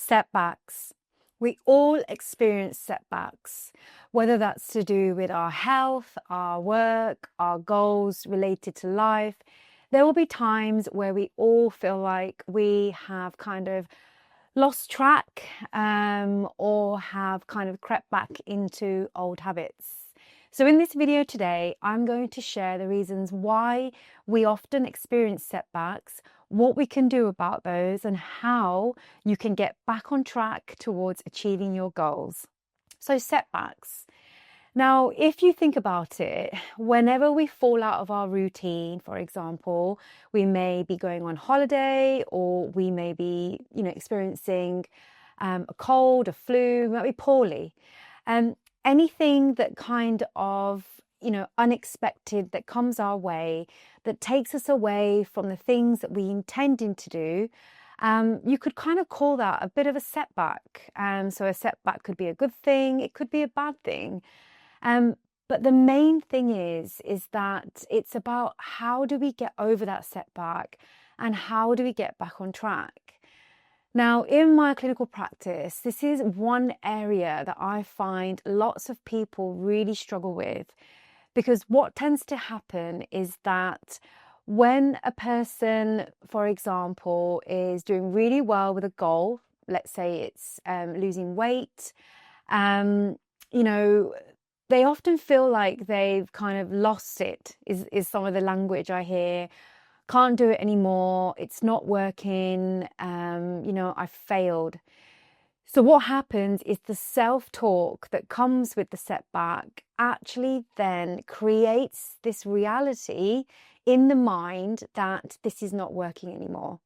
Setbacks. We all experience setbacks, whether that's to do with our health, our work, our goals related to life. There will be times where we all feel like we have kind of lost track or have kind of crept back into old habits. So in this video today, I'm going to share the reasons why we often experience setbacks, what we can do about those, and how you can get back on track towards achieving your goals. So setbacks. Now, if you think about it, whenever we fall out of our routine, for example, we may be going on holiday, or we may be, experiencing a cold, a flu, we might be poorly. Anything that kind of, unexpected that comes our way, that takes us away from the things that we intended to do, you could kind of call that a bit of a setback. So a setback could be a good thing, it could be a bad thing. But the main thing is that it's about how do we get over that setback and how do we get back on track. Now, in my clinical practice, this is one area that I find lots of people really struggle with, because what tends to happen is that when a person, for example, is doing really well with a goal, let's say it's losing weight, they often feel like they've kind of lost it, is some of the language I hear. Can't do it anymore, it's not working, I failed. So what happens is the self-talk that comes with the setback actually then creates this reality in the mind that this is not working anymore.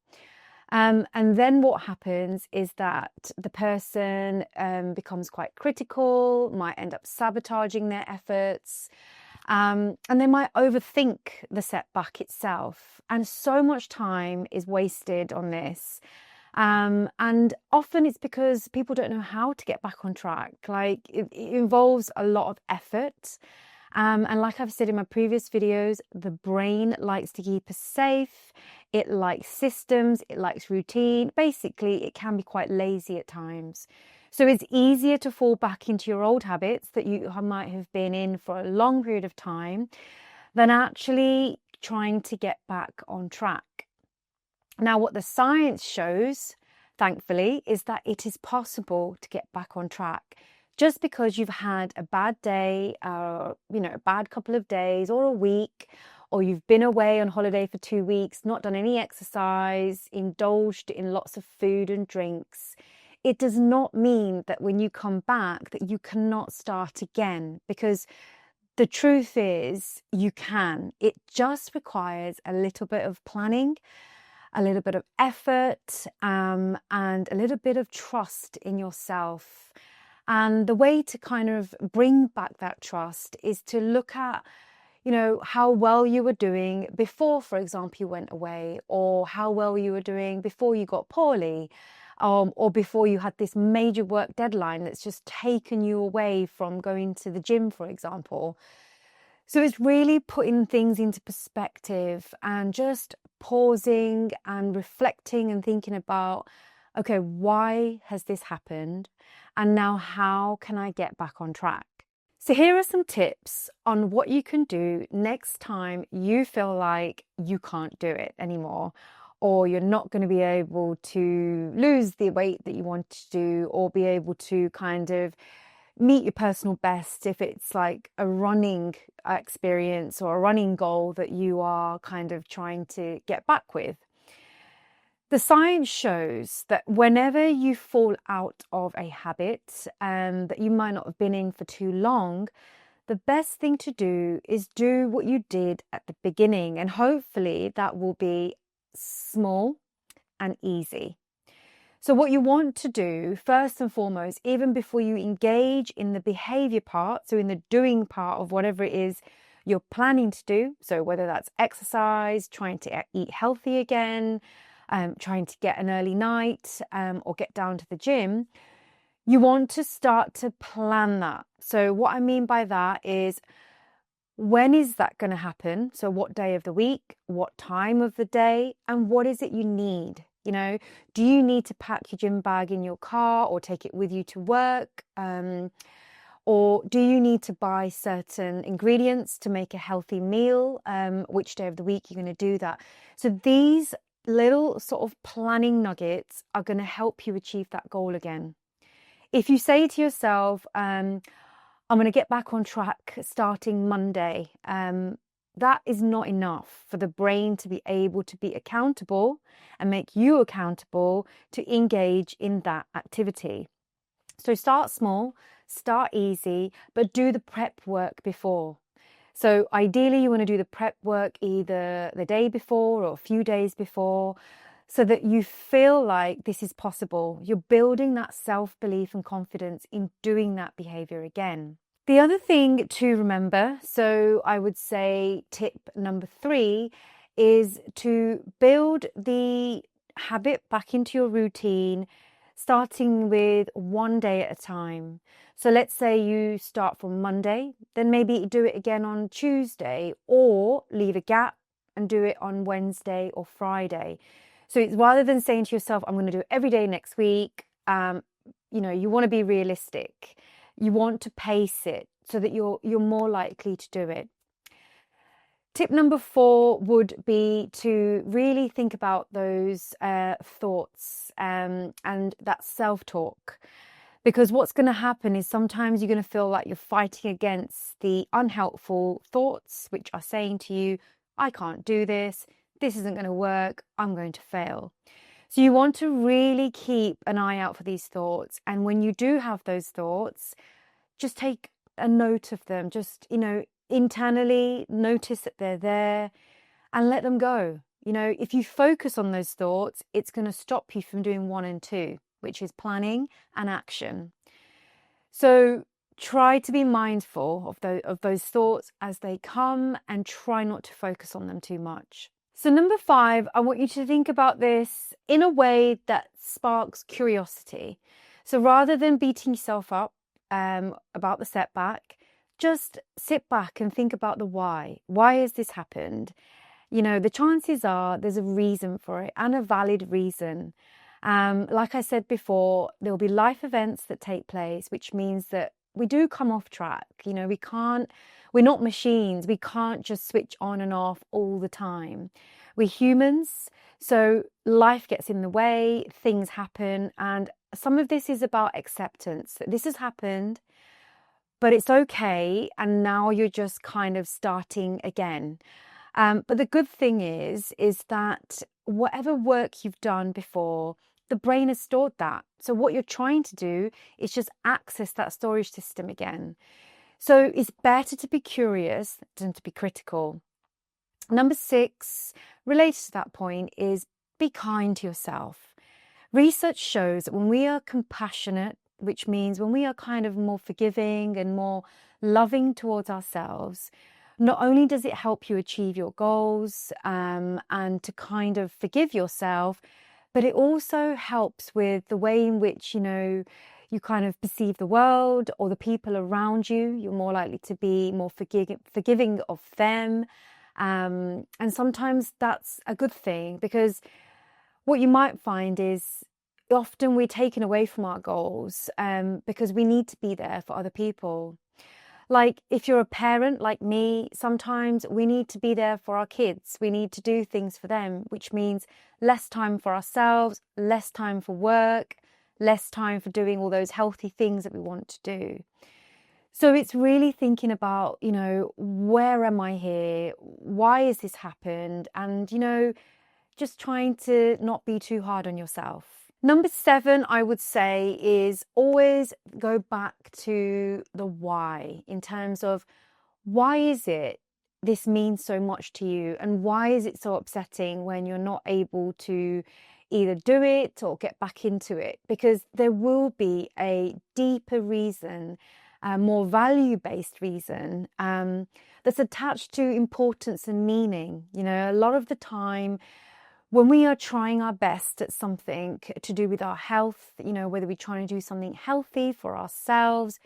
And then what happens is that the person becomes quite critical, might end up sabotaging their efforts, and they might overthink the setback itself. And so much time is wasted on this. And often it's because people don't know how to get back on track. Like it involves a lot of effort. And like I've said in my previous videos, the brain likes to keep us safe. It likes systems, it likes routine. Basically, it can be quite lazy at times. So it's easier to fall back into your old habits that you might have been in for a long period of time than actually trying to get back on track. Now, what the science shows, thankfully, is that it is possible to get back on track. Just because you've had a bad day, a bad couple of days or a week, or you've been away on holiday for 2 weeks, not done any exercise, indulged in lots of food and drinks, it does not mean that when you come back that you cannot start again, because the truth is you can. It just requires a little bit of planning, a little bit of effort, and a little bit of trust in yourself. And the way to kind of bring back that trust is to look at, how well you were doing before, for example, you went away, or how well you were doing before you got poorly, or before you had this major work deadline that's just taken you away from going to the gym, for example. So it's really putting things into perspective and just pausing and reflecting and thinking about, okay, why has this happened? And now how can I get back on track? So here are some tips on what you can do next time you feel like you can't do it anymore, or you're not going to be able to lose the weight that you want to do, or be able to kind of meet your personal best if it's like a running experience or a running goal that you are kind of trying to get back with. The science shows that whenever you fall out of a habit that you might not have been in for too long, the best thing to do is do what you did at the beginning, and hopefully that will be small and easy. So what you want to do first and foremost, even before you engage in the behavior part, so in the doing part of whatever it is you're planning to do, so whether that's exercise, trying to eat healthy again, trying to get an early night, or get down to the gym, you want to start to plan that. So what I mean by that is, when is that going to happen? So what day of the week, what time of the day, and what is it you need? You know, do you need to pack your gym bag in your car or take it with you to work? Or do you need to buy certain ingredients to make a healthy meal? Which day of the week you're going to do that? So these little sort of planning nuggets are going to help you achieve that goal again. If you say to yourself, I'm going to get back on track starting Monday, that is not enough for the brain to be able to be accountable and make you accountable to engage in that activity. So start small, start easy, but do the prep work before. So ideally, you want to do the prep work either the day before or a few days before, so that you feel like this is possible. You're building that self-belief and confidence in doing that behavior again. The other thing to remember, so I would say tip number 3, is to build the habit back into your routine, starting with one day at a time. So let's say you start from Monday, then maybe do it again on Tuesday, or leave a gap and do it on Wednesday or Friday. So it's rather than saying to yourself, I'm going to do it every day next week, you want to be realistic. You want to pace it so that you're more likely to do it. Tip number 4 would be to really think about those thoughts and that self-talk. Because what's going to happen is sometimes you're going to feel like you're fighting against the unhelpful thoughts, which are saying to you, I can't do this, this isn't going to work, I'm going to fail. So you want to really keep an eye out for these thoughts. And when you do have those thoughts, just take a note of them. Just, internally notice that they're there and let them go. If you focus on those thoughts, it's going to stop you from doing 1 and 2, which is planning and action. So try to be mindful of those thoughts as they come and try not to focus on them too much. So number 5, I want you to think about this in a way that sparks curiosity. So rather than beating yourself up about the setback, just sit back and think about the why. Why has this happened? The chances are there's a reason for it, and a valid reason. Like I said before, there'll be life events that take place, which means that we do come off track. We're not machines. We can't just switch on and off all the time. We're humans, so life gets in the way, things happen, and some of this is about acceptance, that this has happened, but it's okay, and now you're just kind of starting again. But the good thing is that whatever work you've done before, the brain has stored that. So what you're trying to do is just access that storage system again. So it's better to be curious than to be critical. Number 6, related to that point, is be kind to yourself. Research shows that when we are compassionate, which means when we are kind of more forgiving and more loving towards ourselves, not only does it help you achieve your goals and to kind of forgive yourself, but it also helps with the way in which, you kind of perceive the world or the people around you. You're more likely to be more forgiving of them. And sometimes that's a good thing, because what you might find is often we're taken away from our goals because we need to be there for other people. Like if you're a parent like me, sometimes we need to be there for our kids. We need to do things for them, which means less time for ourselves, less time for work, less time for doing all those healthy things that we want to do. So it's really thinking about, where am I here? Why has this happened? And, just trying to not be too hard on yourself. Number 7, I would say, is always go back to the why, in terms of why is it this means so much to you, and why is it so upsetting when you're not able to either do it or get back into it? Because there will be a deeper reason, a more value-based reason that's attached to importance and meaning. A lot of the time, when we are trying our best at something to do with our health, whether we're trying to do something healthy for ourselves,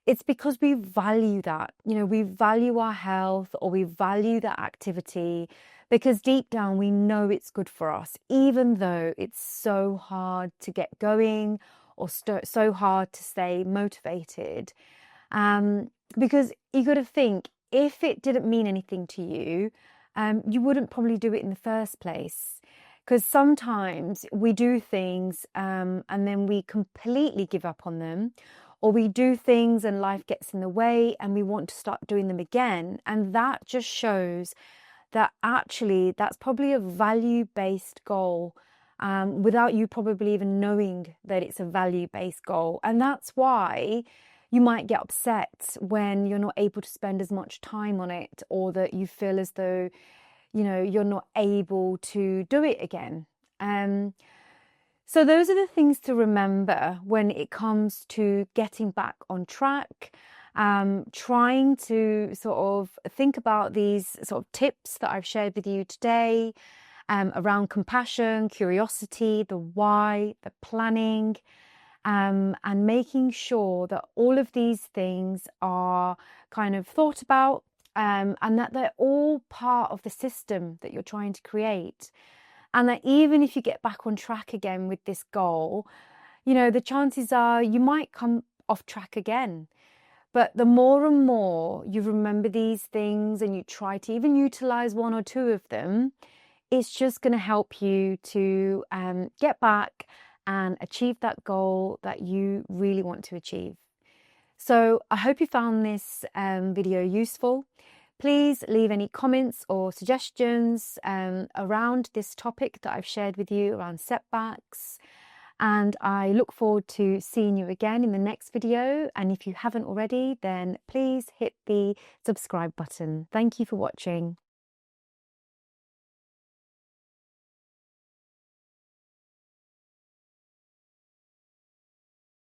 it's because we value that. You know, we value our health, or we value that activity, because deep down we know it's good for us, even though it's so hard to get going, or so hard to stay motivated. Because you got to think, if it didn't mean anything to you, you wouldn't probably do it in the first place. Because sometimes we do things and then we completely give up on them, or we do things and life gets in the way and we want to start doing them again. And that just shows that actually that's probably a value-based goal, without you probably even knowing that it's a value-based goal. And that's why you might get upset when you're not able to spend as much time on it, or that you feel as though, you know, you're not able to do it again. So those are the things to remember when it comes to getting back on track. Trying to sort of think about these sort of tips that I've shared with you today, around compassion, curiosity, the why, the planning, and making sure that all of these things are kind of thought about, and that they're all part of the system that you're trying to create. And that even if you get back on track again with this goal, you know, the chances are you might come off track again. But the more and more you remember these things and you try to even utilize one or two of them, it's just going to help you to get back and achieve that goal that you really want to achieve. So I hope you found this video useful. Please leave any comments or suggestions around this topic that I've shared with you around setbacks. And I look forward to seeing you again in the next video. And if you haven't already, then please hit the subscribe button. Thank you for watching.